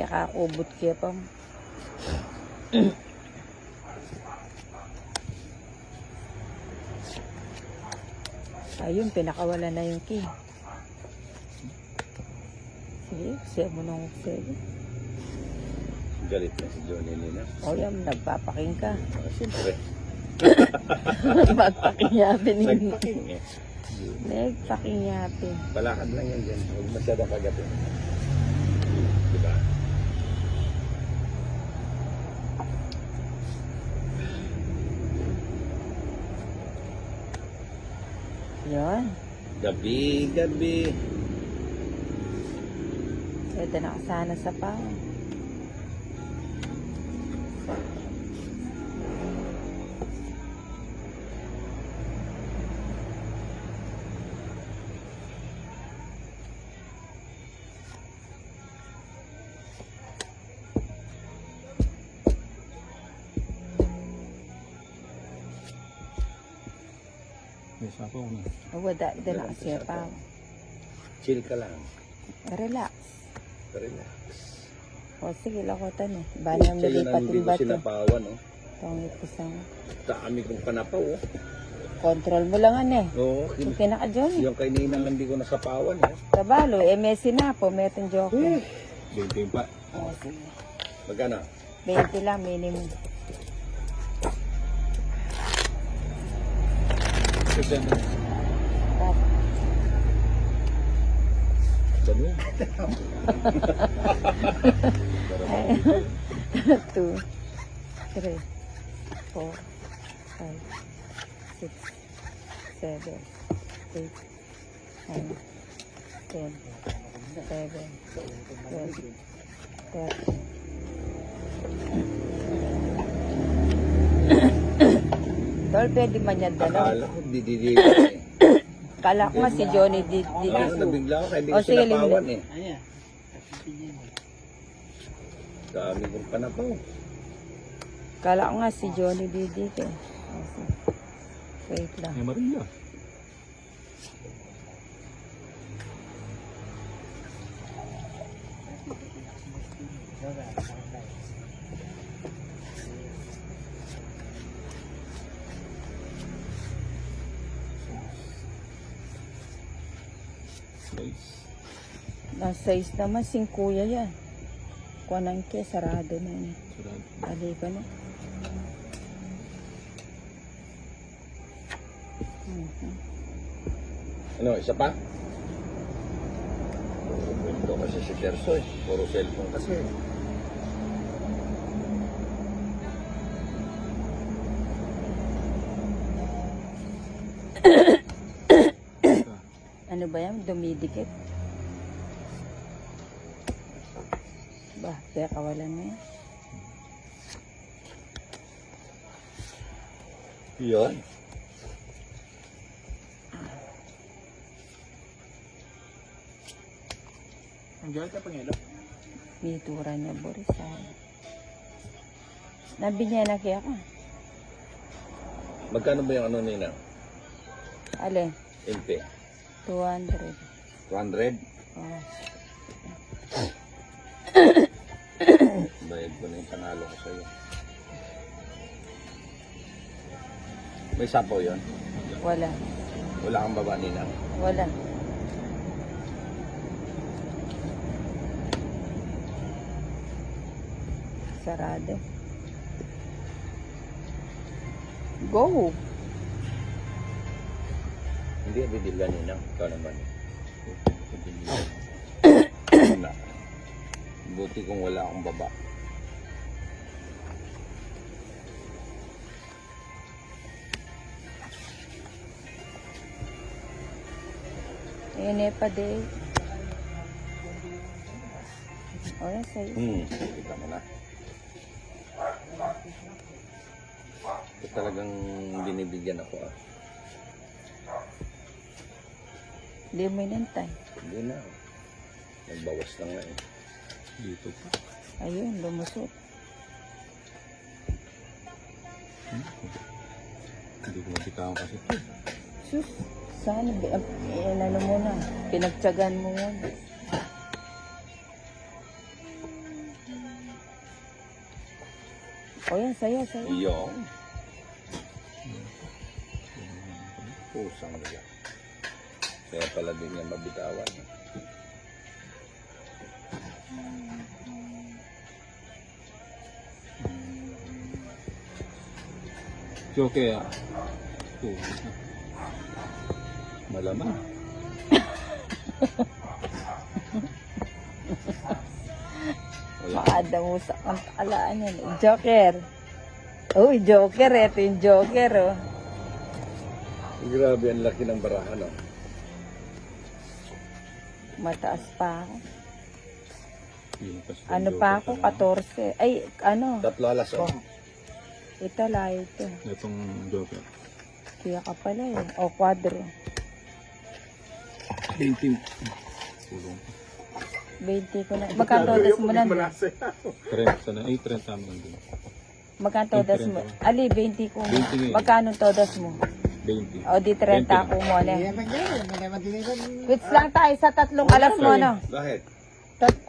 kakubot kaya pa. Ayun, pinakawala na yung key. Sige, siya mo nung sige. Galit na si Johnny nila. O yan, nagpapaking ka. Siyempre. Magpakinyapin yun. Nagpaking eh. Nagpakinyapin. Palakad lang yan dyan. Huwag masyadong kagatin. Diba? Yun. Gabi. Pwede na sana sa pao. Yes, ako na. Wala, di na siya pao. Chill ka lang. Relax. Relax. O sige, lakotan eh. Bala mo Siya yun ang lipatin hindi ko ba ito? sinapawan, oh. Tungit ko sa... Dami kong panapaw, oh. Control mo lang ano eh. Oo. Yung kinaka-Johnny. Yung kay Ninang hindi ko nasapawan, eh. Kabalo, Messi na po. Metong joke. 20 pa. O sige. Magkano? 20 lang minimum. Kasi Tap. Dami. 2, 3, 4, 5, 6, 7, 8, 9, 10, 11, 12, 13. Tol, pwede man yan dalaw. Akala ko didiligan, eh. Kala ko nga si Johnny Ano, nabigla ako kaya hindi ko O, sige, sinapawan, limit. eh. Dami kong panapaw. Kala ko nga si Johnny didit eh. O, sige. Wait lang. ay Maria. Nice. Ang size naman, 5 kuya yan. Kuwanan ke, sarado na yun. Sarado. Ali ka na. Ano, isa pa? Ito kasi si Terso, eh. Puro cellphone kasi. Ano ba yan? Dumidikit. Ba, kaya kawalan na yan. Yun. Ang gawin ka pangilo. Mitura niya, Boris. Nabigyan na kaya ka. Magkano ba yung ano nila? Alin? MP? 200. 200? Oh. Bayad ko na yung panalo ko sa'yo. May sapaw yun? Wala. Wala kang baba nila? Wala. Sarado. Go! Hindi, bibigyan nila. Ikaw naman. Wala. Buti kung wala akong baba. Ayun eh pa day. O yan sa'yo. Kita mo na. Ito talagang binibigyan ako, ah. Hindi mo inintay. Hindi na. Nagbawas lang nga, eh. Dito pa. Ayun, lumusot. Hindi ko mabitawan kasi ito. Sus, sana, ano mo na, pinagtsagan mo yun. O yan, sayo, sayo. Yung. Pusang nila. Kaya pala din niya mabitawan. Joke ah. Oh. Malaman. Wala. Makadamusak ang alaan yan. Joker. Uy, Joker. Ito yung Joker, oh. Grabe, ang laki ng barahan, no? Mataas pa ako. Yun kasi yung Ano joke pa ako? talaga. 14. Ay, ano? Tatlo alas, oh. Ito, layo ito. Itong joke. Kaya ka pala eh. O, kwadro. 18. Pulong. 20 ko na. Magkatodas mo na. 30 sana. Ay, 30 tama lang din. Magkatodas mo. Ali, 20 ko. 20 nga. Magkano todas mo? 20. O, di 30 20 ako mo na. Quits lang tayo sa 3 alas mo, no? Bakit?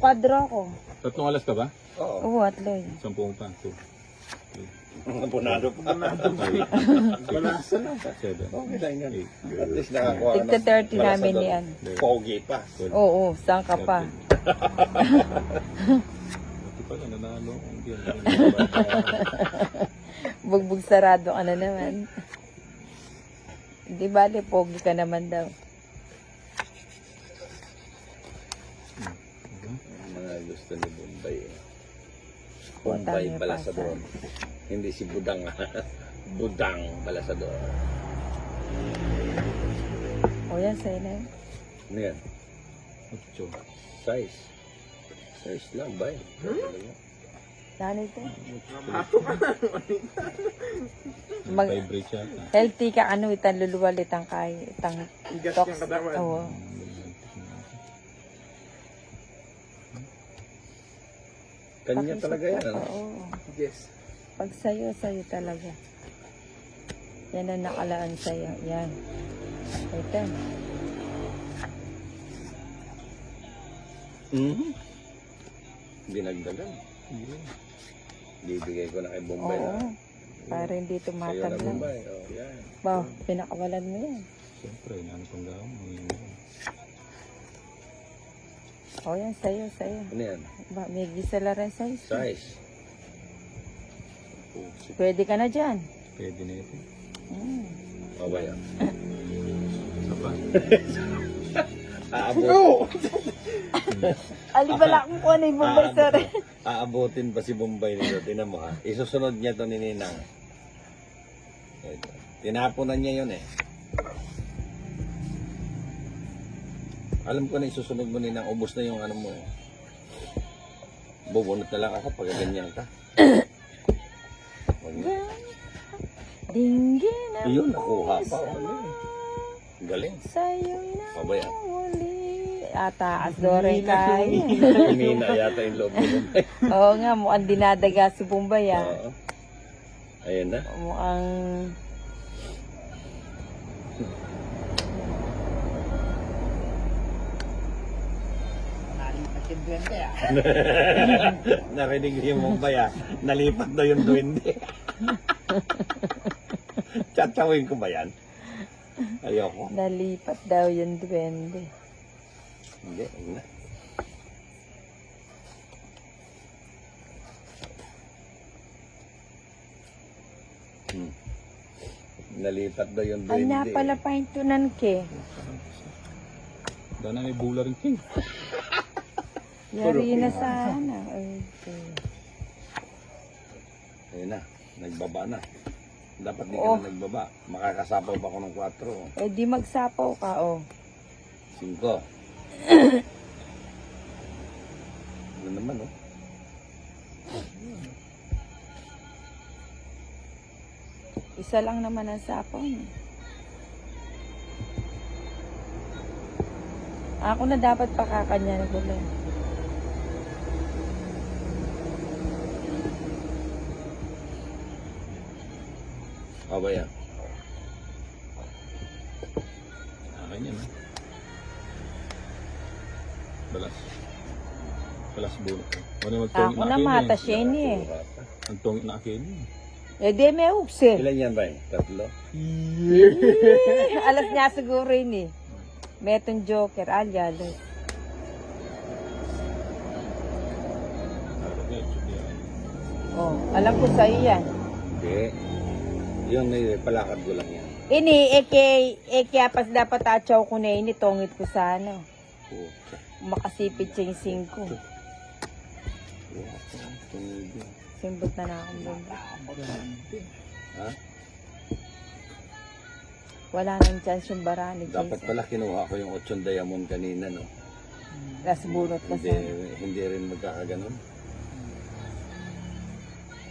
Kwadro ko. Tatlong alas ka ba? Oo. Oo, atloy. 10 pa. 2. Punado pa. 7. Okay lang yan. 8. At least nakakuha ka Tigta 30 namin niyan. Pogi pa. Oo, saan ka pa? Ito pala, nanalo akong game. Bugbog sarado ka na naman. Di bale, pogi ka naman daw. Mga gusto ni Bombay, eh. O, Bombay tama, Balasador. Hindi si Budang. Budang Balasador. O yan, sa'yo na yun. Ano yan? 8. Size. Size lang ba eh? Saan ito? Vibrate yata. Healthy ka, ano, itang luluwal, itang kay, itang tox. Oo. Kanya talaga yan. Ano? Oo. Yes. Pag sa'yo, sa'yo talaga. Yan ang nakalaan sa'yo. Yan. Ito. Dinagdagan. Bibigay ko na kay Bombay. Oo. Na. Para hindi Sa'yo na tumatag lang. Bombay. Oh, yan. Ba, pinakawalan mo yan. Siyempre, inaano pang gawin. O yan, sa'yo, sa'yo. Ano yan? Ba, may gisa la rin sa'yo. Size. Pwede ka na dyan. Pwede na ito. O ba yan? Isa pa. Aabot. Alibala kung ano yung Bombay, sir. Aabutin pa si Bombay nito. Tinan mo ha. Isusunod niya to ni Ninang. Ito. Tinapunan niya yun eh. Alam ko na isusunod mo Ninang. Ubus na yung ano mo eh. Bubunot na lang ako pag ganyan ka. Huwag na. Dinggin na Iyon, nakuha pa. Galing. sa'yo'y Pabaya. nawali. Ataas do rin kaya. Kumina yata yung loob ni Bombay. Oo nga, mukhang dinadaga si Bombay ah. Oo. Ayan na. Mukhang... Nalipat yung duwende ah. Narinig niyo yung Bombay ah. Nalipat daw yung duwende. Tsatawin ko ba yan? Ayoko. Nalipat daw yung duwende. Hindi, ayun na. Nalipat daw yung Ay, duwende. napalapaintunan ke. Dana may bula rin king. Yari na sana. Okay. Ayun na, nagbaba na. Dapat di ka Oh. na nagbaba. Makakasapaw pa ako ng 4. Eh di magsapaw ka, oh. 5. Ano naman, oh. Isa lang naman ang sapaw niya. Ako na dapat pakakanya na gulo. O ba yan? Akin yan ha. Balas. Palas bunot. Wala magtongit Ako na mata siya ni eh. Ang tongit na akin eh. Eh di may ukse. Ilan yan ba? Tatlo? Alas niya siguro yun eh. Metong joker, alyalo. Oh, alam ko sa'yo yan. Hindi. Yun, palakad ko lang yan. Ini, kaya pas dapat atsaw ko na ini, tongit ko sa ano. Puta. Makasipit siya yung 5. Tumigil. Simbot na akong bumba. Ha? Wala nang chance yung barani. Dapat pala kinuha ko yung 8 diamond kanina, no? Tapos bunot ka Hindi, sa... hindi rin magkakaganon.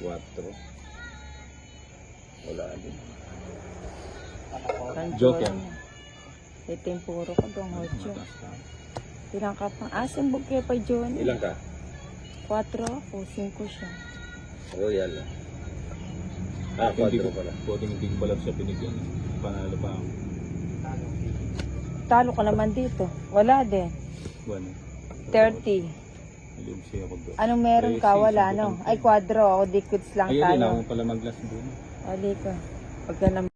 4. Wala din. Joker. Ito yung puro ko doon, 8. Tinangkap ng simbog kayo pa, John. Ilan ka? 4 ako, 5 siya. Royal. Ah, 4 pala. Pwedeng hindi ko pala siya binigyan. Panalo pa ako. Talo ka naman dito. Wala din. 1. 30. Malig siya pag Anong meron ka? Wala, no? Ay, 4. Ako, dikits lang Ayun, tayo. ako pala mag-last bunot. O, di ka. Pagka naman.